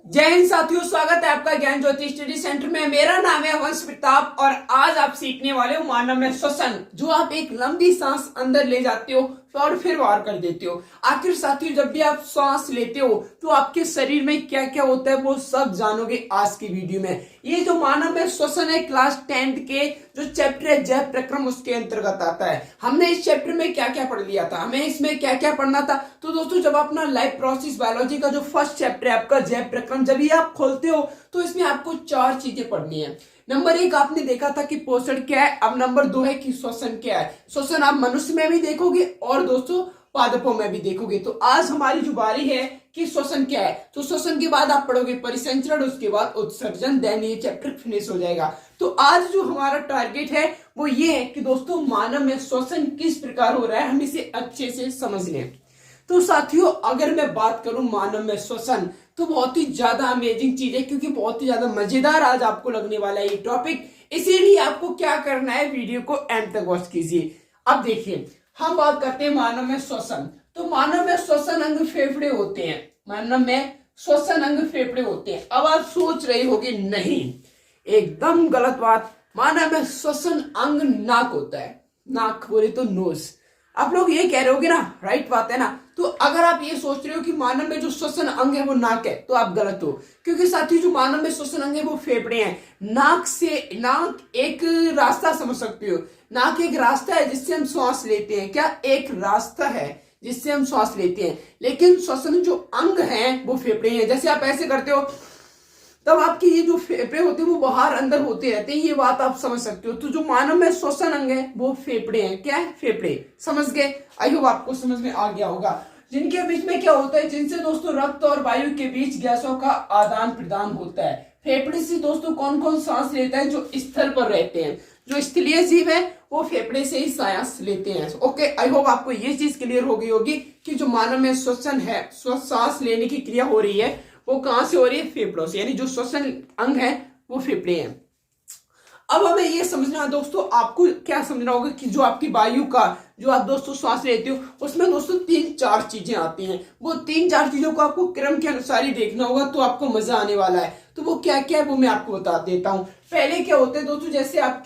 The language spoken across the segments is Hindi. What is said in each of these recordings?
जय हिंद साथियों, स्वागत है आपका ज्ञान ज्योति स्टडी सेंटर में। मेरा नाम है वंश प्रताप और आज आप सीखने वाले हो मानव में श्वसन, जो आप एक लंबी सांस अंदर ले जाते हो और फिर बाहर कर देते हो। आखिर साथियों, जब भी आप सांस लेते हो तो आपके शरीर में क्या क्या होता है वो सब जानोगे आज की वीडियो में। ये जो मानव में श्वसन है, क्लास 10th के जो चैप्टर है जैव प्रक्रम, उसके अंतर्गत आता है। हमने इस चैप्टर में क्या क्या पढ़ लिया था, हमें इसमें क्या क्या पढ़ना था। तो दोस्तों, जब अपना लाइफ प्रोसेस बायोलॉजी का जो फर्स्ट चैप्टर है आपका जैव प्रक्रम, जब ये आप खोलते हो तो इसमें आपको 4 चीजें पढ़नी है। नंबर 1 आपने देखा था कि पोषण क्या है। अब नंबर 2 है कि श्वसन क्या है। श्वसन आप मनुष्य में भी देखोगे और दोस्तों पादपों में भी देखोगे। तो आज हमारी जो बारी है कि श्वसन क्या है। तो श्वसन के बाद आप पढ़ोगे परिसंचरण, उसके बाद उत्सर्जन, देन ये चैप्टर फिनिश हो जाएगा। तो आज जो हमारा टारगेट है वो ये है कि दोस्तों मानव में श्वसन किस प्रकार हो रहा है, हम इसे अच्छे से समझ लें। तो साथियों, अगर मैं बात करूं मानव में श्वसन, तो बहुत ही ज्यादा अमेजिंग चीज है, क्योंकि बहुत ही ज्यादा मजेदार आज आपको लगने वाला है ये टॉपिक। इसीलिए आपको क्या करना है, वीडियो को एंड तक वॉच कीजिए। अब देखिए, हम बात करते हैं मानव में श्वसन। तो मानव में श्वसन अंग फेफड़े होते हैं। मानव में श्वसन अंग फेफड़े होते हैं। अब आप सोच रहे होगे, नहीं, एकदम गलत बात। मानव में श्वसन अंग नाक होता है। नाक बोले तो नोज। आप लोग ये कह रहे होगे ना, राइट बात है ना। तो अगर आप ये सोच रहे हो कि मानव में जो श्वसन अंग है वो नाक है, तो आप गलत हो। क्योंकि साथियों, जो मानव में श्वसन अंग है वो फेफड़े हैं। नाक एक रास्ता समझ सकते हो। नाक एक रास्ता है जिससे हम श्वास लेते हैं। क्या एक रास्ता है जिससे हम श्वास लेते हैं। लेकिन श्वसन जो अंग हैं वो फेफड़े हैं। जैसे आप ऐसे करते हो तब आपके ये जो फेफड़े होते हैं वो बाहर अंदर होते रहते हैं। ये बात आप समझ सकते हो। तो जो मानव में श्वसन अंग है वो फेफड़े हैं। क्या है? फेफड़े। समझ गए? आई होप आपको समझ में आ गया होगा। जिनके बीच में क्या होता है, जिनसे दोस्तों रक्त और वायु के बीच गैसों का आदान प्रदान होता है। फेफड़े से दोस्तों कौन कौन सांस लेता है? जो स्थल पर रहते हैं, जो स्थलीय जीव है वो फेफड़े से ही सांस लेते हैं। ओके, आई होप आपको ये चीज क्लियर हो गई होगी कि जो मानव में श्वसन है, सांस लेने की क्रिया हो रही है, वो कहां से हो रही है? फेफड़ों से। यानी जो श्वसन अंग है वो फेफड़े हैं। अब हमें ये समझना है दोस्तों, आपको क्या समझना होगा कि जो आपकी वायु का जो आप दोस्तों श्वास लेते हो, उसमें दोस्तों 3-4 चीजें आती हैं। वो 3-4 चीजों को आपको क्रम के अनुसार ही देखना होगा, तो आपको मजा आने वाला है। तो वो क्या क्या है वो मैं आपको बता देता हूँ। पहले क्या होता है दोस्तों, जैसे आप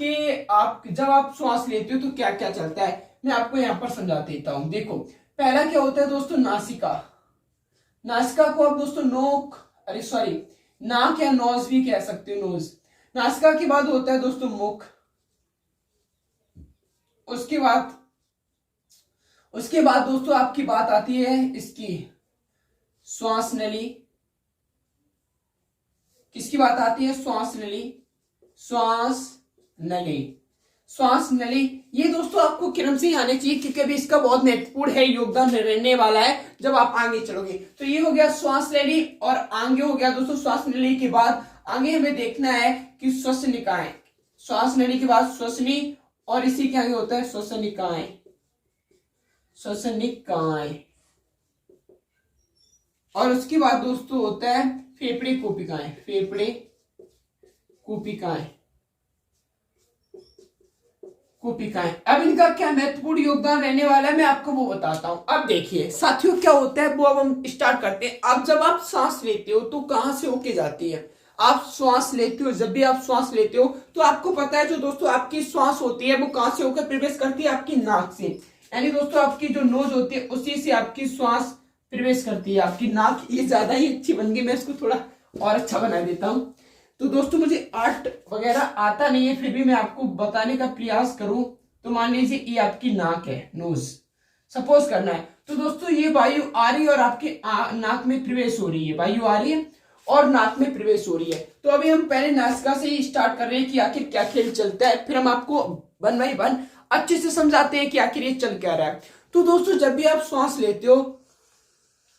जब आप श्वास लेते हो तो क्या क्या चलता है, मैं आपको यहाँ पर समझा देता हूँ। देखो, पहला क्या होता है दोस्तों, नासिका। नासिका को आप दोस्तों नाक या नोज भी कह सकते हो, नोज। नासिका के बाद होता है दोस्तों मुख। उसके बाद दोस्तों आपकी बात आती है इसकी श्वास नली। किसकी बात आती है? श्वास नली। ये दोस्तों आपको क्रम से ही आने चाहिए, क्योंकि अभी इसका बहुत महत्वपूर्ण है, योगदान रहने वाला है जब आप आगे चलोगे। तो ये हो गया श्वास नली, और आगे हो गया दोस्तों श्वास नली के बाद आगे हमें देखना है कि श्वसनिकाएं। श्वास नली के बाद श्वसनी, और इसी के आगे होता है श्वसनिकाएं। और उसके बाद दोस्तों होता है फेफड़े कूपिकाएं। अब इनका क्या महत्वपूर्ण योगदान रहने वाला है, मैं आपको वो बताता हूं। अब देखिए साथियों, क्या होता है वो अब हम स्टार्ट करते हैं। अब जब आप सांस लेते हो तो कहां से होके जाती है? आप श्वास लेते हो, जब भी आप श्वास लेते हो तो आपको पता है जो दोस्तों आपकी श्वास होती है वो कहां से होकर प्रवेश करती है? आपकी नाक से। यानी दोस्तों आपकी जो नोज होती है उसी से आपकी श्वास प्रवेश करती है। आपकी नाक ये ज्यादा ही अच्छी बन गई, मैं इसको थोड़ा और अच्छा बना देता हूं। तो दोस्तों मुझे आर्ट वगैरह आता नहीं है, फिर भी मैं आपको बताने का प्रयास करूं। तो मान लीजिए ये आपकी नाक है, नोज सपोज करना है। तो दोस्तों ये वायु आ रही है और आपके नाक में प्रवेश हो रही है। वायु आ रही है और नाक में प्रवेश हो रही है। तो अभी हम पहले नासिका से ही स्टार्ट कर रहे हैं कि आखिर क्या खेल चलता है, फिर हम आपको 1 by 1 अच्छे से समझाते हैं कि आखिर ये चल क्या रहा है। तो दोस्तों जब भी आप श्वास लेते हो,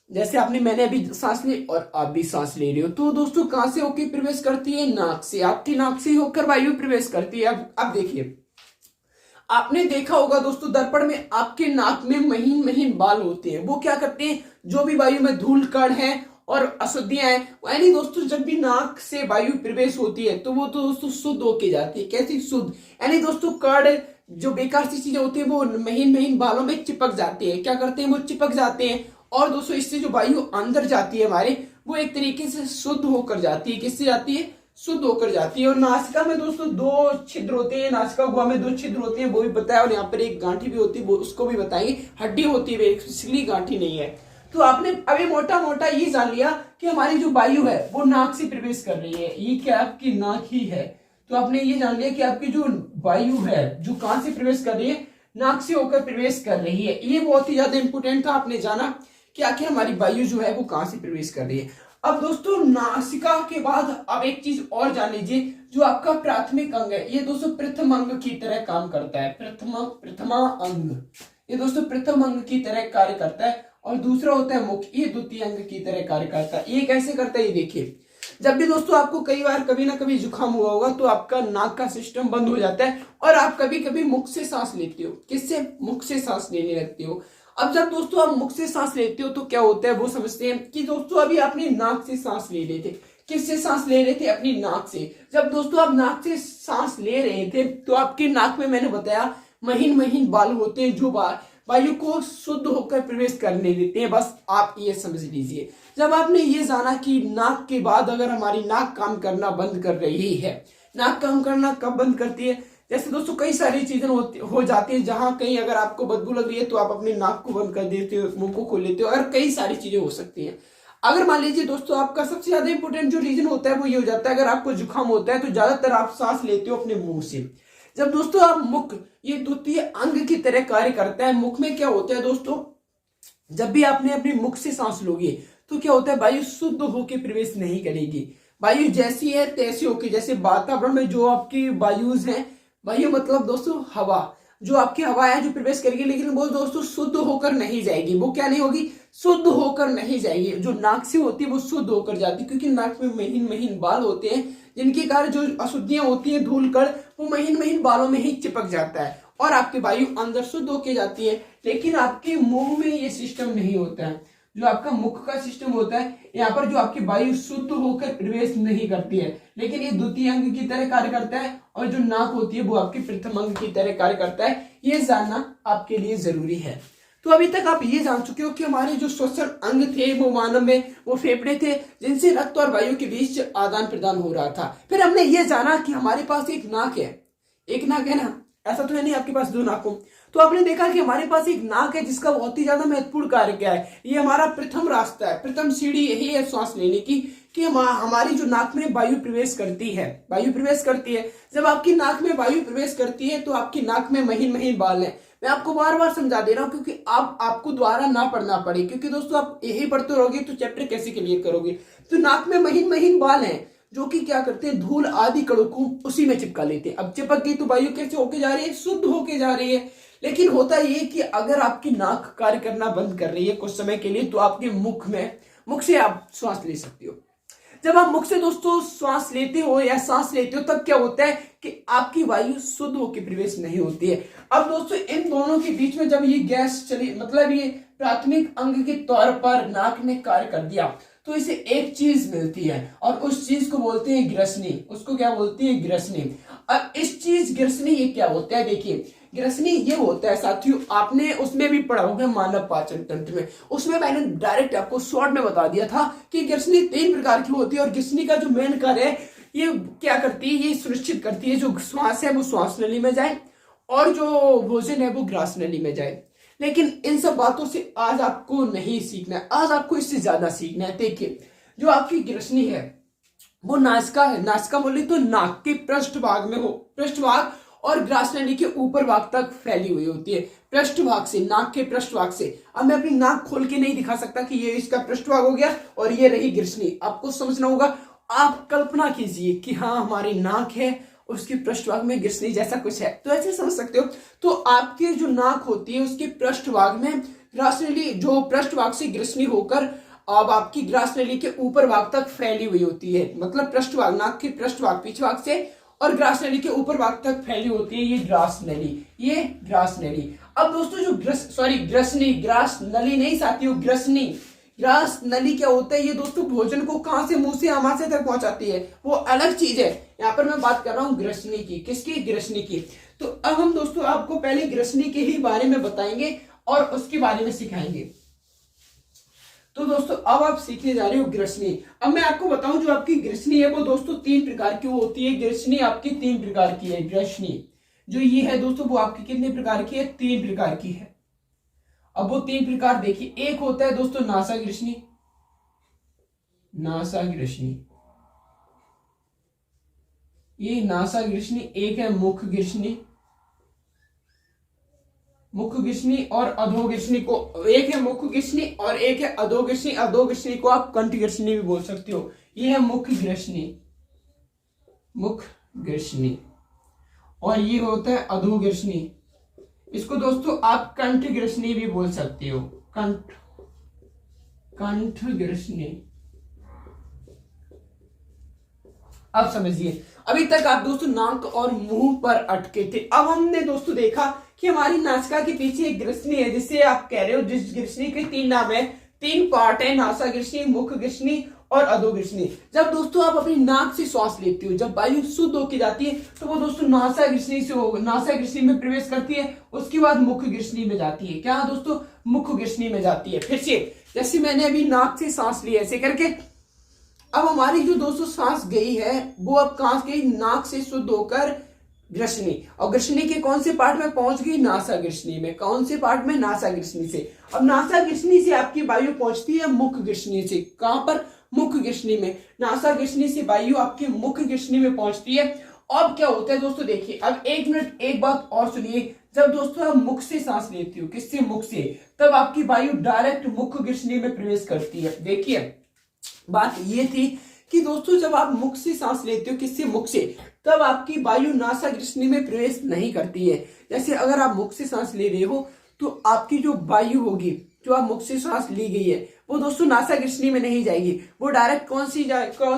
जैसे मैंने अभी सांस ली और आप भी सांस ले रहे हो, तो दोस्तों कहां से होकर प्रवेश करती है? नाक से। आपकी नाक से होकर वायु प्रवेश करती है। अब देखिए, आपने देखा होगा दोस्तों दर्पण में आपके नाक में महीन महीन बाल होते हैं। वो क्या करते हैं? जो भी वायु में धूल कण है और अशुद्धियां हैं, यानी दोस्तों जब भी नाक से वायु प्रवेश होती है तो वो तो दोस्तों शुद्ध होके जाती है। कैसी शुद्ध? यानी दोस्तों कण जो बेकार सी चीजें होती है वो महीन महीन बालों में चिपक जाती है। क्या करते हैं? वो चिपक जाते हैं। और दोस्तों इससे जो वायु अंदर जाती है हमारे, वो एक तरीके से शुद्ध होकर जाती है। किससे जाती है? शुद्ध होकर जाती है। और नासिका में दोस्तों 2 छिद्र होते हैं, नासिका गुहा में 2 छिद्र होते हैं, वो भी पता है। और यहाँ पर एक गांठी भी होती है, वो उसको भी बताएंगे। हड्डी होती है, इसलिए गांठी नहीं है। तो आपने अभी मोटा मोटा ये जान लिया कि हमारी जो वायु है वो नाक से प्रवेश कर रही है। ये क्या आपकी नाक ही है। तो आपने ये जान लिया कि आपकी जो वायु है जो कहां से प्रवेश कर रही है? नाक से होकर प्रवेश कर रही है। ये बहुत ही ज्यादा इंपोर्टेंट था, आपने जाना कि आखिर हमारी वायु जो है वो कहां से प्रवेश कर रही है। अब दोस्तों नासिका के बाद अब एक चीज और जान लीजिए, जो आपका प्राथमिक अंग है ये दोस्तों प्रथम अंग की तरह काम करता है। प्रथमा अंग ये दोस्तों प्रथम अंग की तरह कार्य करता है। और दूसरा होता है मुख, ये द्वितीय अंग की तरह कार्य करता है। ये कैसे करता है ये देखिए। जब भी दोस्तों आपको कई बार कभी ना कभी जुकाम हुआ होगा तो आपका नाक का सिस्टम बंद हो जाता है और आप कभी कभी मुख से सांस लेते हो। किससे? मुख से सांस लेने लगते हो। अब जब दोस्तों आप मुख से सांस लेते हो तो क्या होता है वो समझते हैं कि दोस्तों अभी आपने नाक से सांस ले रहे थे। किससे सांस ले रहे थे? अपनी नाक से। जब दोस्तों आप नाक से सांस ले रहे थे तो आपके नाक में मैंने बताया महीन महीन बाल होते हैं जो वायु को शुद्ध होकर प्रवेश करने देते हैं। बस आप ये समझ लीजिए। जब आपने ये जाना कि नाक के बाद अगर हमारी नाक काम करना बंद कर रही है, नाक काम करना कब बंद करती है? जैसे दोस्तों कई सारी चीजें हो जाती है, जहां कहीं अगर आपको बदबू लग रही है तो आप अपनी नाक को बंद कर देते हो, मुंह को खोल लेते हो, और कई सारी चीजें हो सकती हैं। अगर मान लीजिए दोस्तों आपका सबसे ज्यादा इंपोर्टेंट जो रीजन होता है वो ये हो जाता है, अगर आपको जुकाम होता है तो ज्यादातर आप सांस लेते हो अपने मुंह से। जब दोस्तों आप मुख, ये द्वितीय अंग की तरह कार्य करता है। मुख में क्या होता है दोस्तों, जब भी आपने अपने मुख से सांस लोगे तो क्या होता है, वायु शुद्ध होकर प्रवेश नहीं करेगी। वायु जैसी है तैसी होगी। जैसे वातावरण में जो आपकी वायुज हैं, वायु मतलब दोस्तों हवा, जो आपकी हवा है जो प्रवेश करेगी, लेकिन वो दोस्तों शुद्ध होकर नहीं जाएगी। वो क्या नहीं होगी? शुद्ध होकर नहीं जाएगी। जो नाक से होती है वो शुद्ध होकर जाती है, क्योंकि नाक में महीन महीन बाल होते हैं जिनके कारण जो अशुद्धियां होती हैं, धूल कण, वो महीन महीन बालों में ही चिपक जाता है और आपकी वायु अंदर शुद्ध होकर जाती है। लेकिन आपके मुंह में ये सिस्टम नहीं होता है। जो आपका मुख का सिस्टम होता है, यहाँ पर जो आपकी वायु शुद्ध होकर प्रवेश नहीं करती है, लेकिन ये द्वितीय अंग की तरह कार्य करता है। और जो नाक होती है वो आपकी प्रथम अंग की तरह कार्य करता है। ये जानना आपके लिए जरूरी है। तो अभी तक आप ये जान चुके हो कि हमारे जो श्वसन अंग थे वो मानव में वो फेफड़े थे, जिनसे रक्त और वायु के बीच आदान प्रदान हो रहा था। फिर हमने ये जाना कि हमारे पास एक नाक है। एक नाक है ना, ऐसा तो है नहीं आपके पास 2 नाक हो। तो आपने देखा कि हमारे पास एक नाक है जिसका बहुत ही ज्यादा महत्वपूर्ण कार्य क्या है। ये हमारा प्रथम रास्ता है, प्रथम सीढ़ी यही है सांस लेने की, कि हमारी जो नाक में वायु प्रवेश करती है। वायु प्रवेश करती है। जब आपकी नाक में वायु प्रवेश करती है तो आपकी नाक में महीन महीन बाल है। मैं आपको बार बार समझा दे रहा हूं क्योंकि आपको दोबारा ना पढ़ना पड़े, क्योंकि दोस्तों आप यही पढ़ते रहोगे तो चैप्टर कैसे क्लियर करोगे। तो नाक में महीन महीन बाल हैं जो कि क्या करते हैं, धूल आदि कणों को उसी में चिपका लेते हैं। अब चिपक गई तो वायु कैसे होके जा रही है? शुद्ध होके जा रही है। लेकिन होता ये कि अगर आपकी नाक कार्य करना बंद कर रही है कुछ समय के लिए, तो आपके मुख से आप श्वास ले सकते हो। जब आप मुख से दोस्तों श्वास लेते हो या सांस लेते हो तब क्या होता है कि आपकी वायु शुद्ध होकर प्रवेश नहीं होती है। अब दोस्तों इन दोनों के बीच में जब ये गैस चली, मतलब ये प्राथमिक अंग के तौर पर नाक ने कार्य कर दिया, तो इसे एक चीज मिलती है और उस चीज को बोलते हैं ग्रसनी। उसको क्या बोलते हैं? ग्रसनी। अब इस चीज ग्रसनी ये क्या होता है? देखिए ग्रसनी ये होता है साथियों, आपने उसमें भी पढ़ा होगा मानव पाचन तंत्र में। उसमें मैंने डायरेक्ट आपको शॉर्ट में बता दिया था कि ग्रसनी 3 प्रकार की होती है। और ग्रसनी का जो मेन कार्य है, ये क्या करती है, ये सुनिश्चित करती है जो श्वास है वो श्वास नली में जाए और जो भोजन है वो ग्रास नली में जाए। लेकिन इन सब बातों से आज आपको नहीं सीखना है, आज आपको इससे ज्यादा सीखना है। देखिए जो आपकी ग्रसनी है वो नासिका है। नासिका बोले तो नाक के पृष्ठभाग में हो, पृष्ठभाग और ग्रास नली के ऊपर भाग तक फैली हुई होती है। पृष्ठभाग से, नाक के पृष्ठभाग से। अब मैं अपनी नाक खोल के नहीं दिखा सकता कि ये इसका पृष्ठभाग हो गया और ये रही ग्रसनी। आपको समझना होगा। आप कल्पना कीजिए कि हाँ हमारी नाक है, उसके पृष्ठभाग में ग्रसनी जैसा कुछ है, तो ऐसे समझ सकते हो। तो आपकी जो नाक होती है उसके पृष्ठभाग में ग्रास नली, जो पृष्ठभाग से ग्रसनी होकर अब आपकी ग्रास नली के ऊपर भाग तक फैली हुई होती है। मतलब पृष्ठभाग, नाक के पृष्ठभाग पीछे भाग से और ग्रास नली के ऊपर भाग तक फैली होती है ये ग्रास नली, ये ग्रास नली। अब दोस्तों जो ग्रसनी, ग्रास नली नहीं साथियों, ग्रसनी, ग्रास नली क्या होता है? ये दोस्तों भोजन को कहां से, मुंह से आमाशय तक पहुंचाती है, वो अलग चीज है। यहाँ पर मैं बात कर रहा हूँ ग्रसनी की। किसकी? ग्रसनी की। तो अब हम दोस्तों आपको पहले ग्रसनी के ही बारे में बताएंगे और उसके बारे में सिखाएंगे। तो दोस्तों अब आप सीखने जा रहे हो ग्रसनी। अब मैं आपको बताऊं जो आपकी ग्रसनी है वो दोस्तों 3 प्रकार की होती है। ग्रसनी आपकी 3 प्रकार की है। ग्रसनी जो ये है दोस्तों वो आपकी कितने प्रकार की है? 3 प्रकार की है। अब वो 3 प्रकार देखिए, एक होता है दोस्तों नासा ग्रसनी, नासा ग्रसनी, ये नासा ग्रसनी। एक है मुख ग्रसनी, मुख ग्रसनी और अधोग्रसनी को, एक है मुख ग्रसनी और एक है अधोग्रसनी। अधोग्रसनी को आप कंठ ग्रसनी भी बोल सकते हो। ये है मुख ग्रसनी, मुख ग्रसनी, और ये होता है अधोग्रसनी। इसको दोस्तों आप कंठ ग्रसनी भी बोल सकते हो। कंठ, कंठ ग्रसनी। अब समझिए, अभी तक आप दोस्तों नाक और मुंह पर अटके थे। अब हमने दोस्तों देखा कि हमारी नासिका के पीछे एक ग्रसनी है, जिससे आप कह रहे हो जिस ग्रसनी के 3 नाम है, 3 पार्ट है, नासा ग्रसनी, मुख ग्रसनी और अधोग्रसनी। जब दोस्तों आप अपनी नाक से श्वास लेते हो, जब वायु शुद्ध होकर जाती है तो वो दोस्तों नासा ग्रसनी से नासा ग्रसनी में प्रवेश करती है, उसके बाद मुख ग्रसनी में जाती है। क्या दोस्तों? मुख ग्रसनी में जाती है। फिर से जैसे मैंने अभी नाक से सांस ली ऐसे करके, अब हमारी जो दोस्तों सांस गई है वो अब कहां गई? नाक से शुद्ध होकर ग्रसनी, और ग्रसनी के कौन से पार्ट में पहुंच गई? नासा ग्रसनी में। कौन से पार्ट में? नासा ग्रसनी से। अब नासा ग्रसनी से आपकी वायु पहुंचती है मुख ग्रसनी से। कहां पर? मुख ग्रसनी में। नासा ग्रसनी से वायु आपकी मुख ग्रसनी में पहुंचती है। अब क्या होता है दोस्तों, देखिए अब 1 मिनट एक बात और सुनिए। जब दोस्तों आप मुख से सांस लेते हो, किससे? मुख से, तब आपकी वायु डायरेक्ट मुख ग्रसनी में प्रवेश करती है। देखिए बात ये थी कि दोस्तों जब आप मुख से सांस लेते हो, किससे? मुख से, तब आपकी वायु नासा ग्रसनी में प्रवेश नहीं करती है। जैसे अगर आप मुख से सांस ले रहे हो तो आपकी जो वायु होगी, जो आप मुख से सांस ली गई है, वो दोस्तों नासा ग्रसनी में नहीं जाएगी। वो डायरेक्ट कौन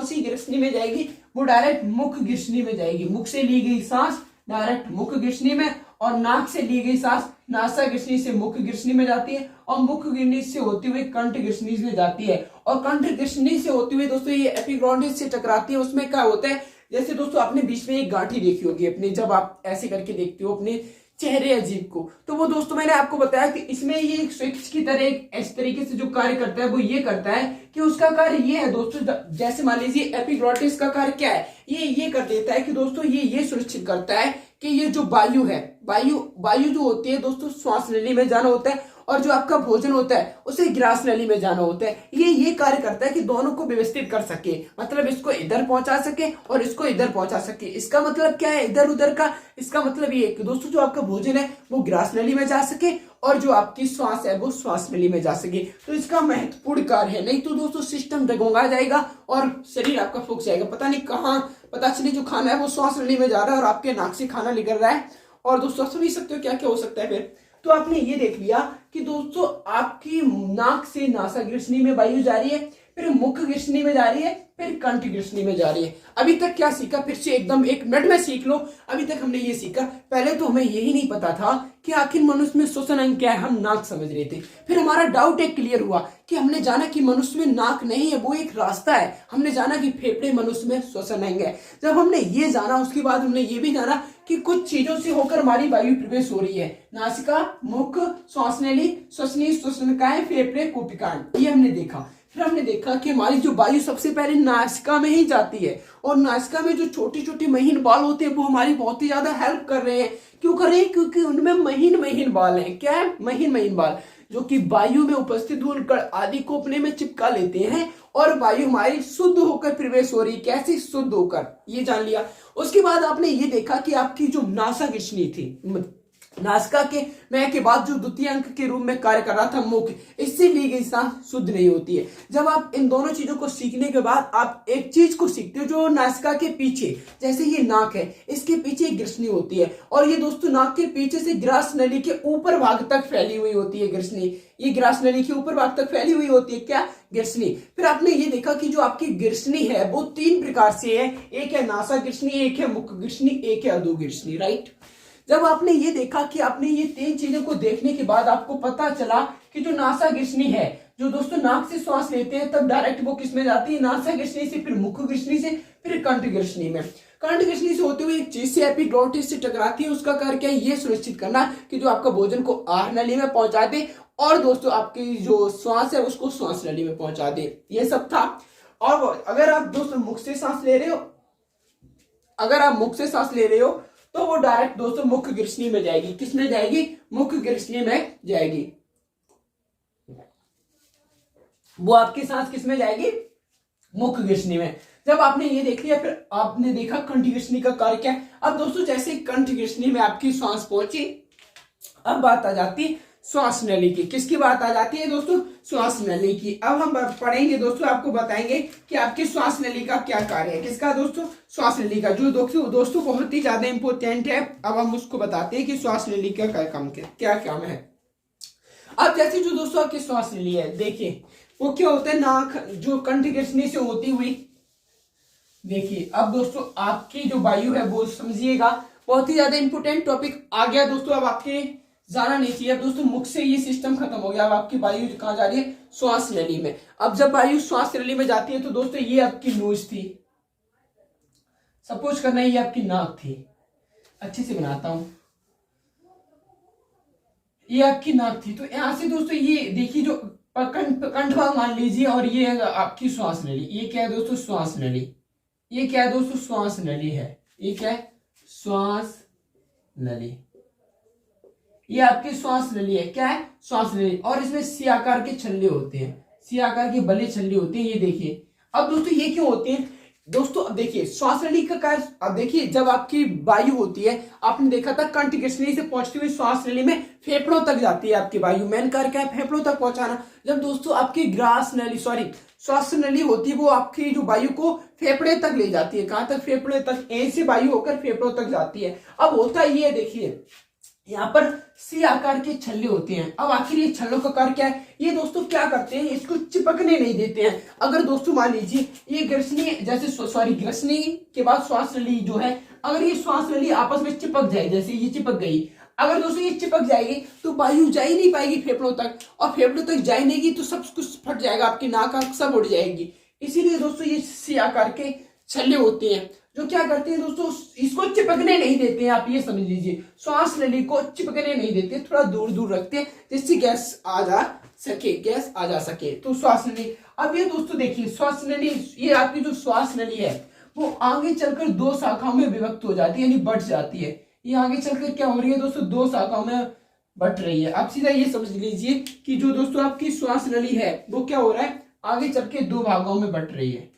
सी ग्रसनी में जाएगी? वो डायरेक्ट मुख ग्रसनी में जाएगी। मुख से ली गई सांस डायरेक्ट मुख ग्रसनी में, और नाक से ली गई सांस नासा ग्रसनी से मुख ग्रसनी में जाती है, और मुख ग्रसनी से होते हुए कंठ ग्रसनी में जाती है, और कंठ ग्रसनी से होते हुए दोस्तों ये एपिग्लॉटिस से टकराती है। उसमें क्या होता है, जैसे दोस्तों आपने बीच में एक गांठी देखी होगी अपने, जब आप ऐसे करके देखते हो अपने चेहरे अजीब को, तो वो दोस्तों मैंने आपको बताया कि इसमें ये एक स्विच की तरह एक इस तरीके से जो कार्य करता है वो ये करता है कि उसका कार्य ये है दोस्तों, जैसे मान लीजिए एपिग्लॉटिस का कार्य क्या है, ये कर देता है कि दोस्तों ये सुनिश्चित करता है कि ये जो वायु है, वायु जो होती है दोस्तों श्वास नली में जाना होता है, और जो आपका भोजन होता है उसे ग्रास नली में जाना होता है। ये कार्य करता है कि दोनों को व्यवस्थित कर सके, मतलब इसको इधर पहुंचा सके और इसको इधर पहुंचा सके। इसका मतलब क्या है इधर उधर का? इसका मतलब ये कि दोस्तों जो आपका भोजन है वो ग्रास नली में जा सके, और जो आपकी श्वास है वो श्वास नली में जा सके। तो इसका महत्वपूर्ण कार्य है, नहीं तो दोस्तों सिस्टम डगमगा जाएगा और शरीर आपका फूक जाएगा। पता नहीं कहाँ, पता चले जो खाना है वो श्वास नली में जा रहा है और आपके नाक से खाना निकल रहा है। और दोस्तों समझ सकते हो क्या क्या हो सकता है फिर। तो आपने ये देख लिया कि दोस्तों आपकी नाक से नासा ग्रसनी में वायु जा रही है, फिर मुख ग्रसनी में जा रही है, फिर कंठ ग्रसनी में जा रही है। अभी तक क्या सीखा? फिर से एकदम 1 मिनट में सीख लो। अभी तक हमने ये सीखा, पहले तो हमें यही नहीं पता था कि आखिर मनुष्य में श्वसन अंग क्या है, हम नाक समझ रहे थे। फिर हमारा डाउट एक क्लियर हुआ कि हमने जाना कि मनुष्य में नाक नहीं है, वो एक रास्ता है। हमने जाना कि फेफड़े मनुष्य में श्वसन अंग है। जब हमने ये जाना, उसके बाद हमने ये भी जाना कि कुछ चीजों से होकर हमारी वायु प्रवेश हो रही है। नासिका, मुख, श्वास नली, श्वसनी, श्वसनकाएं, फेफड़े, कुपिकांड, ये हमने देखा। फिर हमने देखा कि हमारी जो वायु सबसे पहले नासिका में ही जाती है, और नासिका में जो छोटी छोटी महीन बाल होते हैं वो हमारी बहुत ही ज्यादा हेल्प कर रहे हैं। क्यों कर रहे हैं? क्योंकि उनमें महीन महीन बाल हैं। क्या है? महीन महीन बाल, जो कि वायु में उपस्थित धूल कण आदि को अपने में चिपका लेते हैं, और वायु हमारी शुद्ध होकर प्रवेश हो रही है। कैसे? शुद्ध होकर, ये जान लिया। उसके बाद आपने ये देखा कि आपकी जो नासा ग्रसनी थी, नासिका के मैं के बाद जो द्वितीय अंक के रूप में कार्य कर रहा था मुख, इससे ली गई सांस शुद्ध नहीं होती है। जब आप इन दोनों चीजों को सीखने के बाद आप एक चीज को सीखते हो, जो नासिका के पीछे, जैसे ये नाक है, इसके पीछे एक ग्रसनी होती है, और ये दोस्तों नाक के पीछे से ग्रास नली के ऊपर भाग तक फैली हुई होती है ग्रसनी। ये ग्रास नली के ऊपर भाग तक फैली हुई होती है। क्या? ग्रसनी। फिर आपने ये देखा कि जो आपकी ग्रसनी है वो 3 प्रकार से है। एक है नासा ग्रसनी, एक है मुख ग्रसनी, एक है अधो ग्रसनी। राइट। जब आपने ये देखा कि आपने ये 3 चीजों को देखने के बाद आपको पता चला कि जो नासा ग्रसनी है, जो दोस्तों नाक से श्वास लेते हैं तब डायरेक्ट वो किस में जाती है? नासा ग्रसनी से, फिर मुख ग्रसनी से, फिर कंठ ग्रसनी में। कंठ ग्रसनी से होते हुए एक चीज से एपिग्लॉटिस से टकराती है। उसका कार्य क्या है? ये सुनिश्चित करना कि जो आपका भोजन को आहार नली में पहुंचा दे, और दोस्तों आपकी जो श्वास है उसको श्वास नली में पहुंचा दे। ये सब था। और अगर आप दोस्तों मुख से सांस ले रहे हो, अगर आप मुख से सांस ले रहे हो तो वो डायरेक्ट दोस्तों मुख्य ग्रसनी में जाएगी। किसमें जाएगी? मुख्य ग्रसनी में जाएगी। वो आपकी सांस किसमें जाएगी? मुख्य ग्रसनी में। जब आपने ये देख लिया, फिर आपने देखा कंठ ग्रसनी का कार्य क्या है। अब दोस्तों जैसे कंठ ग्रसनी में आपकी सांस पहुंची, अब बात आ जाती श्वास नली की। किसकी बात आ जाती है दोस्तों? श्वास नली की। अब हम पढ़ेंगे दोस्तों, आपको बताएंगे कि आपकी श्वास नली का क्या कार्य है। किसका दोस्तों? श्वास नली का, जो दोस्तों बहुत ही ज्यादा इंपॉर्टेंट है। अब हम उसको बताते हैं कि श्वास नली का क्या काम है। अब जैसे जो दोस्तों आपकी श्वास नली है, देखिए वो क्या होता है, नाक जो कंठ ग्रसनी से होती हुई, देखिए अब दोस्तों आपकी जो वायु है वो समझिएगा, बहुत ही ज्यादा इंपॉर्टेंट टॉपिक आ गया दोस्तों। अब आपके जाना नहीं चाहिए। अब दोस्तों मुख से ये सिस्टम खत्म हो गया। अब आपकी वायु कहां जा रही है? श्वास नली में। अब जब वायु श्वास नली में जाती है तो दोस्तों ये आपकी नोज थी, सपोज करना ये आपकी नाक थी, अच्छे से बनाता हूं, ये आपकी नाक थी। तो यहां से दोस्तों ये देखिए जो कंठ भाग मान लीजिए, और ये है आपकी श्वास नली। ये क्या है दोस्तों? श्वास नली। ये क्या है दोस्तों? श्वास नली है। ये क्या है? श्वास नली। ये आपकी श्वास नली है। क्या है? श्वास नली। और इसमें सी आकार के छल्ले होते हैं, सी आकार के बले छल्ले होते हैं। ये देखिए। अब दोस्तों ये क्यों होते हैं दोस्तों? अब देखिए श्वास नली का कार्य, अब देखिए जब आपकी वायु होती है, आपने देखा था कंठ ग्रसनी से पहुंचती हुई श्वास नली में फेफड़ों तक जाती है आपकी वायु। मेन कार्य क्या है? फेफड़ों तक पहुंचाना। जब दोस्तों आपकी श्वास नली होती है, वो आपकी जो वायु को फेफड़े तक ले जाती है। कहां तक? फेफड़े तक। ऐसे वायु होकर फेफड़ों तक जाती है। अब होता ये देखिए, यहाँ पर सी आकार के छल्ले होते हैं। अब आखिर ये छल्लों का कार्य क्या है? ये दोस्तों क्या करते हैं? इसको चिपकने नहीं देते हैं। अगर दोस्तों मान लीजिए ये ग्रसनी, जैसे ग्रसनी के बाद श्वास नली जो है, अगर ये श्वास नली आपस में चिपक जाए, जैसे ये चिपक गई, अगर दोस्तों ये चिपक जाएगी तो वायु जा ही नहीं पाएगी फेफड़ों तक, और फेफड़ों तक जा ही नहीं तो सब कुछ फट जाएगा, आपकी नाक सब उड़ जाएगी। इसीलिए दोस्तों ये सी आकार के छल्ले होते हैं जो क्या करते हैं दोस्तों, इसको चिपकने नहीं देते हैं। आप ये समझ लीजिए, श्वास नली को चिपकने नहीं देते, थोड़ा दूर दूर रखते हैं जिससे गैस आ जा सके। तो श्वास नली। अब ये दोस्तों देखिए श्वास नली, ये आपकी जो श्वास नली है वो आगे चलकर दो शाखाओं में विभक्त हो जाती है, यानी बढ़ जाती है। ये आगे चलकर क्या हो रही है दोस्तों? दो शाखाओं में बट रही है। आप सीधा ये समझ लीजिए कि जो दोस्तों आपकी श्वास नली है वो क्या हो रहा है? आगे चल के दो भागों में बट रही है,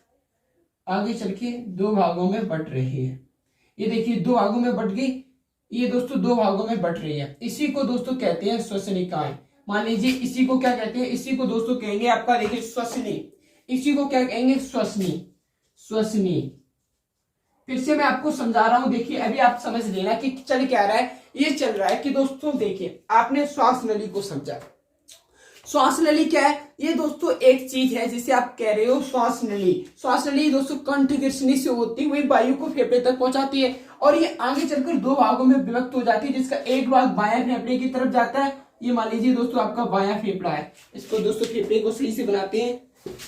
आगे चल के दो भागों में बट रही है। ये देखिए दो भागों में बट गई, ये दोस्तों दो भागों में बट रही है। इसी को दोस्तों कहते हैं श्वसनिकाएं। मान लीजिए इसी को क्या कहते हैं? इसी को दोस्तों कहेंगे आपका, देखिए श्वसनी। इसी को क्या कहेंगे? श्वसनी। फिर से मैं आपको समझा रहा हूं, देखिए अभी आप समझ लेना कि चल क्या रहा है। ये चल रहा है कि दोस्तों देखिए आपने श्वास नली को समझा। श्वास नली क्या है? ये दोस्तों एक चीज है जिसे आप कह रहे हो श्वास नली। श्वास नली दोस्तों कंठ ग्रसनी से होती हुई वायु को फेफड़े तक पहुंचाती है, और ये आगे चलकर दो भागों में विभक्त हो जाती है, जिसका एक भाग बायां फेफड़े की तरफ जाता है। ये मान लीजिए दोस्तों आपका बायां फेफड़ा है, इसको दोस्तों फेफड़े को सही से बनाते हैं।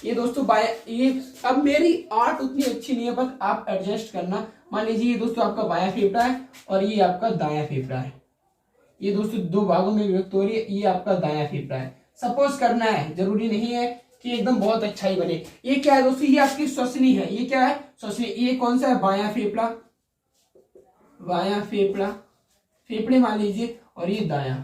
ये दोस्तों बायां, ये अब मेरी आर्ट उतनी अच्छी नहीं है, बस आप एडजस्ट करना। मान लीजिए ये दोस्तों आपका बायां फेफड़ा है और ये आपका दायां फेफड़ा है। ये दोस्तों दो भागों में विभक्त हो रही है, ये आपका दायां फेफड़ा है। सपोज करना है, जरूरी नहीं है कि एकदम बहुत अच्छा ही बने। ये क्या है दोस्तों? ये आपकी श्वसनी है। ये क्या है? श्वसनी। ये कौन सा है? बायां फेफड़ा, बायां फेफड़ा, फेफड़े मान लीजिए, और ये दायां,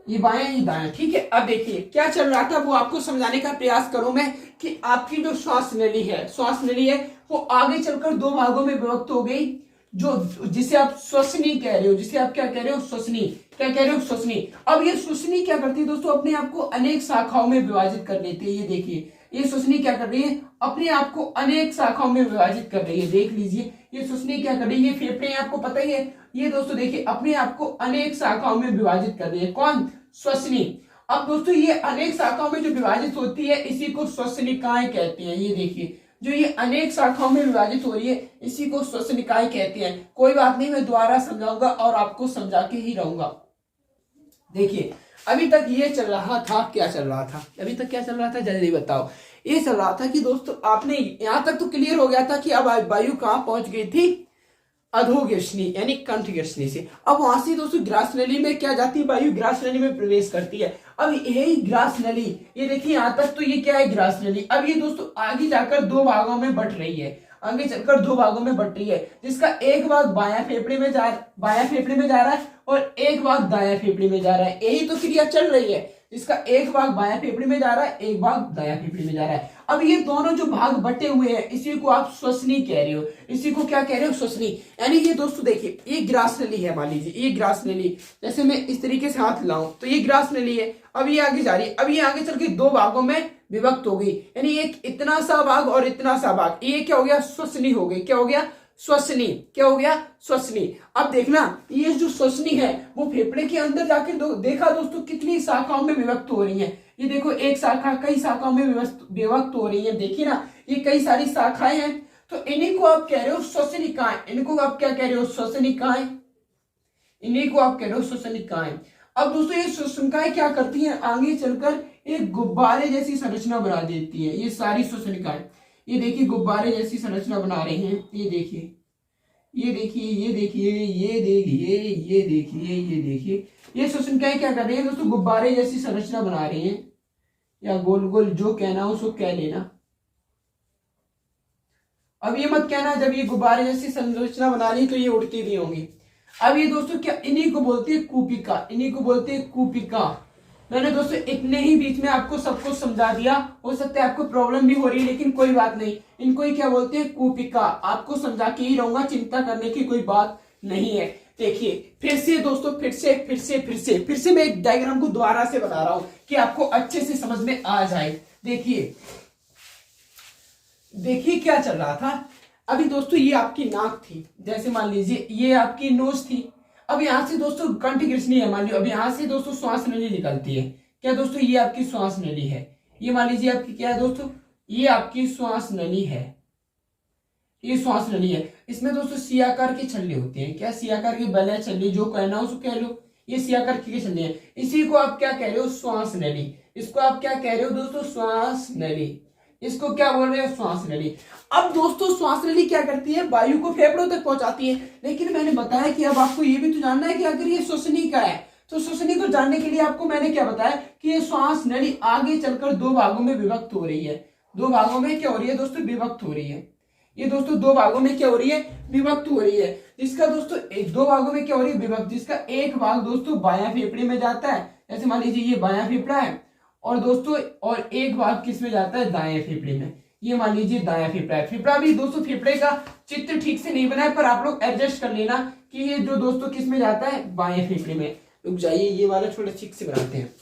ये बायां ये दायां। ठीक है। अब देखिए क्या चल रहा था वो आपको समझाने का प्रयास करूं मैं, कि आपकी जो श्वास नली है वो आगे चलकर दो भागों में विभक्त हो गई, जो जिसे आप श्वसनी कह रहे हो, जिसे आप क्या कह रहे हो? श्वसनी। क्या कह रहे हो? श्वसनी। अब ये श्वसनी क्या करती है दोस्तों? अपने आप को अनेक शाखाओं में विभाजित कर लेती है। ये देखिए ये श्वसनी क्या कर रही है? अपने आप को अनेक शाखाओं में विभाजित कर रही है। देख लीजिए ये श्वसनी क्या कर रही है? ये फेफड़े आपको पता ही है। ये दोस्तों देखिए अपने आप को अनेक शाखाओं में विभाजित कर रही है। कौन? श्वसनी। अब दोस्तों ये अनेक शाखाओं में जो विभाजित होती है इसी को श्वसनिकाएं कहते हैं। ये देखिए जो ये अनेक शाखाओं में विभाजित हो रही है इसी को श्वसनिकाएं कहते हैं। कोई बात नहीं, मैं दोबारा समझाऊंगा और आपको समझा के ही रहूंगा। देखिए अभी तक ये चल रहा था, क्या चल रहा था अभी तक? क्या चल रहा था जल्दी बताओ। ये चल रहा था कि दोस्तों आपने यहां तक तो क्लियर हो गया था कि अब वायु कहां पहुंच गई थी? अधोग्रसनी यानी कंठग्रसनी से। अब वहां से दोस्तों ग्रास नली में क्या जाती है, वायु ग्रास नली में प्रवेश करती है। अब यही ग्रास नली, ये देखिए यहाँ तक तो ये क्या है, ग्रास नली। अब ये दोस्तों आगे जाकर दो भागों में बट रही है, आगे चलकर दो भागों में बट रही है, जिसका एक भाग बायां फेफड़े में जा रहा है और एक भाग दायां फेफड़े में जा रहा है। यही तो क्रिया चल रही है, जिसका एक भाग बायां फेफड़े में जा रहा है, एक भाग दायां फेफड़े में जा रहा है। अब ये दोनों जो भाग बटे हुए हैं, इसी को आप श्वसनी कह रहे हो, इसी को क्या कह रहे हो, श्वसनी। यानी ये दोस्तों देखिए, ये ग्रास नली है, मान लीजिए ये ग्रास नली, जैसे मैं इस तरीके से हाथ लाऊं तो ये ग्रास नली है। अब ये आगे जा रही है, अब ये आगे चल के दो भागों में विभक्त हो गई, यानी एक इतना सा भाग और इतना सा भाग, ये क्या हो गया, श्वसनी हो गई। क्या हो गया, श्वसनी। क्या हो गया, श्वसनी। अब देखना, ये जो श्वसनी है वो फेफड़े के अंदर जाके देखा दोस्तों कितनी शाखाओं में विभक्त हो रही है। ये देखो, एक शाखा कई शाखाओं में विभक्त हो रही है, देखिए ना, ये कई सारी शाखाएं हैं। तो इन्हीं को आप कह रहे हो श्वसनिकाएं, इनको आप क्या कह रहे हो, श्वसनिकाएं, इन्हीं को आप कह रहे हो श्वसनिकाएं। अब दोस्तों ये श्वसनिकाएं क्या करती हैं, आगे चलकर एक गुब्बारे जैसी संरचना बना देती है। ये सारी श्वसनिकाएं, ये देखिए गुब्बारे जैसी संरचना बना रहे हैं। ये देखिए, ये देखिए, ये देखिए, ये देखिए, ये देखिए, ये देखिए, ये श्वसनिकाएं क्या कर रही है दोस्तों, गुब्बारे जैसी संरचना बना रही हैं, या गोल गोल जो कहना हो उसको कह लेना। अब ये मत कहना जब ये गुब्बारे जैसी संरचना बना रही तो ये उड़ती भी होंगी। अब ये दोस्तों क्या, इन्हीं को बोलते हैं कूपिका, इन्हीं को बोलते हैं कूपिका। मैंने दोस्तों इतने ही बीच में आपको सब कुछ समझा दिया, हो सकता है आपको प्रॉब्लम भी हो रही है, लेकिन कोई बात नहीं, इनको ही क्या बोलते हैं, कूपिका। आपको समझा के ही रहूंगा, चिंता करने की कोई बात नहीं है। देखिए फिर से दोस्तों, फिर से मैं एक डायग्राम को दोबारा से बना रहा हूं कि आपको अच्छे से समझ में आ जाए। देखिए क्या चल रहा था। अभी दोस्तों ये आपकी नाक थी, जैसे मान लीजिए ये आपकी नोज थी। अब यहां से दोस्तों कंठग्रसनी है, मान लीजिए। अब यहां से दोस्तों श्वास नली निकलती है। क्या दोस्तों, ये आपकी श्वास नली है। ये मान लीजिए आपकी क्या है दोस्तों, ये आपकी श्वास नली है, ये श्वास नली है। इसमें दोस्तों सी आकार के छल्ले होते हैं। क्या, सी आकार के बल है, छल्ले, जो कहना हो उसको कह लो। ये सी आकार के छल्ले हैं, इसी को आप क्या कह रहे हो, श्वास नली। इसको आप क्या कह रहे हो दोस्तों, श्वास नली। इसको क्या बोल रहे हो, श्वास नली। अब दोस्तों श्वास नली क्या करती है, वायु को फेफड़ों तक पहुंचाती है। लेकिन मैंने बताया कि अब आपको ये भी तो जानना है कि अगर ये श्वसनी का है, तो श्वसनी को जानने के लिए आपको मैंने क्या बताया कि ये श्वास नली आगे चलकर दो भागों में विभक्त हो रही है। दो भागों में क्या हो रही है दोस्तों, विभक्त हो रही है। ये दोस्तों दो भागों में क्या हो रही है, विभक्त हो रही है। जिसका दोस्तों दो भागों में क्या हो रही है, विभक्त। जिसका एक भाग दोस्तों बायां फेफड़े में जाता है, जैसे मान लीजिए ये बायां फेफड़ा है, और दोस्तों और एक भाग किस में जाता है, दाएं फेफड़े में। ये मान लीजिए दायां फेफड़ा है। फेफड़ा भी दोस्तों, फेफड़े का चित्र ठीक से नहीं बना है, पर आप लोग एडजस्ट कर लेना कि ये जो दोस्तों किस में जाता है, बाएं फेफड़े में। रुक जाइए, ये वाला थोड़ा ठीक से बनाते हैं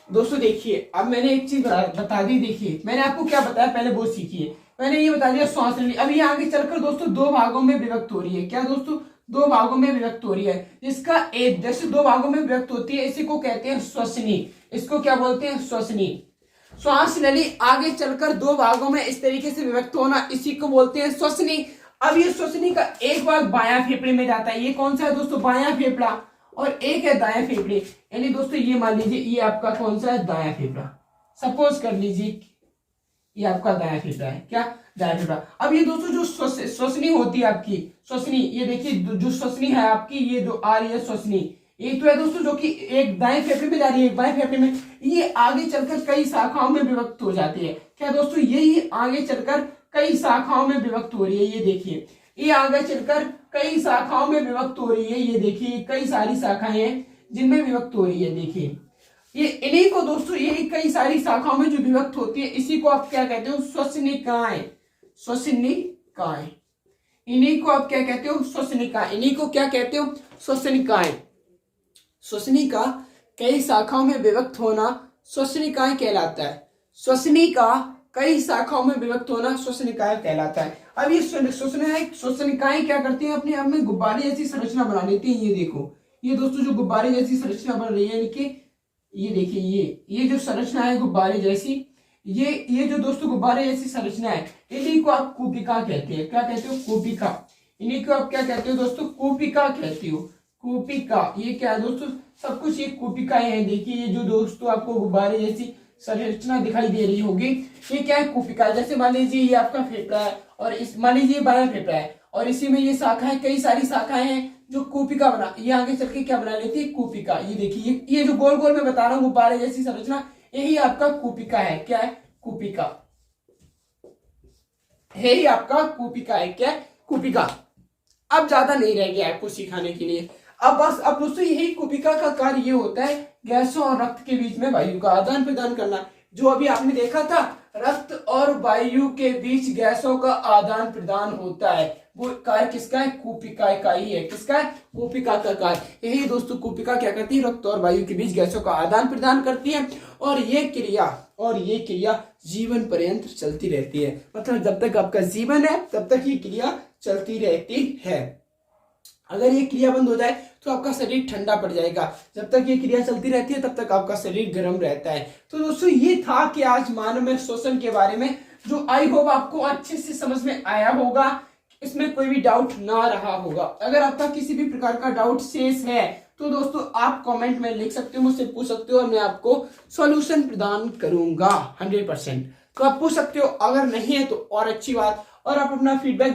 दोस्तों। देखिए अब मैंने एक चीज बता दी। देखिए मैंने आपको क्या बताया, पहले वो सीखिए। मैंने ये बता दिया श्वास नली। अब ये आगे चलकर दोस्तों दो भागों में विभक्त हो रही है। क्या दोस्तों, दो भागों में विभक्त हो रही है। जिसका एक, जैसे दो भागों में विभक्त होती है, इसी को कहते हैं श्वसनी। इसको क्या बोलते हैं, श्वसनी। श्वास नली आगे चलकर दो भागों में इस तरीके से विभक्त होना, इसी को बोलते हैं श्वसनी। अब ये श्वसनी का एक भाग बायां फेफड़े में जाता है। ये कौन सा है दोस्तों, बायां फेफड़ा, और एक है दायां फेफड़े। यानी दोस्तों ये मान लीजिए ये आपका कौन सा है, दायां फेफड़ा। सपोज कर लीजिए ये आपका दायां फेफड़ा है। क्या, दायां फेफड़ा। अब ये दोस्तों जो श्वसनी होती है आपकी, श्वसनी, ये देखिए जो श्वसनी है आपकी, ये जो आ रही है श्वसनी, एक तो है दोस्तों जो कि एक दाएं फेफड़े में जा रही है, एक बाएं फेफड़े में। ये आगे चलकर कई शाखाओं में विभक्त हो जाती है। क्या दोस्तों, यही आगे चलकर कई शाखाओं में विभक्त हो रही है। ये देखिए, ये आगे चलकर कई शाखाओं में विभक्त हो रही है। ये देखिए कई सारी शाखाएं हैं जिनमें विभक्त हो रही है। देखिए ये इन्हीं को दोस्तों, यही कई सारी शाखाओं में जो विभक्त होती है, इसी को आप क्या कहते हो, श्वसनिकाएं। श्वसनिकाएं, इन्हीं को आप क्या कहते हो, श्वसनिकाएं। इन्हीं को क्या कहते हो, श्वसनिकाएं। श्वसनिका कई शाखाओं में विभक्त होना श्वसनिकाएं कहलाता है। श्वसनी का कई शाखाओं में विभक्त होना श्वसनिकाएं कहलाता है। अब ये श्वसनिकाएं क्या करती हैं, अपने आप में गुब्बारे जैसी संरचना बना लेती हैं। ये देखो, ये दोस्तों जो गुब्बारे जैसी संरचना बन रही है इनके, ये देखिए ये जो संरचना है गुब्बारे जैसी, ये जो दोस्तों गुब्बारे जैसी संरचना है, इन्हीं को आप कूपिका कहते हैं। क्या कहते हो, कूपिका। इन्हीं को आप क्या कहते हो दोस्तों, कूपिका कहते हो। कूपिका, ये क्या है दोस्तों, सब कुछ ये कूपिकाएं हैं। देखिए ये जो दोस्तों आपको गुब्बारे जैसी संरचना दिखाई दे रही होगी, ये क्या है, कूपिका। जैसे मान लीजिए ये आपका फेफड़ा है, और इस मान लीजिए बायां फेफड़ा है, और इसी में ये शाखाएं, कई सारी शाखाएं हैं जो कूपिका बना, ये आगे चल के क्या बना लेती है, कूपिका। ये देखिए ये जो गोल गोल में बता रहा हूँ गुब्बारे जैसी संरचना, यही आपका कूपिका है। क्या है, कूपिका है, ही आपका कूपिका है। क्या है, कूपिका। अब ज्यादा नहीं रह गया आपको सिखाने के लिए। अब बस अब दोस्तों यही कूपिका का कार्य ये होता है गैसों और रक्त के बीच में वायु का आदान प्रदान करना। जो अभी आपने देखा था, रक्त और वायु के बीच गैसों का आदान प्रदान होता है, वो कार्य किसका है, कूपिका का ही है। किसका है, कूपिका का कार्य। यही दोस्तों कूपिका क्या करती है, रक्त और वायु के बीच गैसों का आदान प्रदान करती है। और ये क्रिया जीवन पर्यंत चलती रहती है। मतलब जब तक आपका जीवन है तब तक ये क्रिया चलती रहती है। अगर ये क्रिया बंद हो जाए तो आपका शरीर ठंडा पड़ जाएगा। जब तक ये क्रिया चलती रहती है तब तक आपका शरीर गर्म रहता है। तो दोस्तों ये था कि आज मानव में श्वसन के बारे में, जो आई होप आपको अच्छे से समझ में आया होगा, इसमें कोई भी डाउट ना रहा होगा। अगर आपका किसी भी प्रकार का डाउट शेष है तो दोस्तों आप कमेंट में लिख सकते हो, मुझसे पूछ सकते हो और मैं आपको सॉल्यूशन प्रदान करूंगा 100%। तो आप पूछ सकते हो, अगर नहीं है तो और अच्छी बात। और आप अपना फीडबैक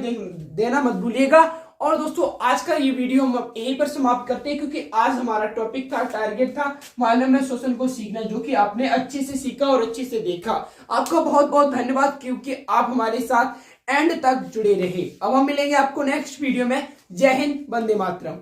देना मत भूलिएगा। और दोस्तों आज का ये वीडियो हम यहीं पर समाप्त करते हैं, क्योंकि आज हमारा टॉपिक था, टारगेट था मानव में श्वसन को सीखना, जो कि आपने अच्छे से सीखा और अच्छे से देखा। आपका बहुत बहुत धन्यवाद, क्योंकि आप हमारे साथ एंड तक जुड़े रहे। अब हम मिलेंगे आपको नेक्स्ट वीडियो में। जय हिंद, वंदे मातरम।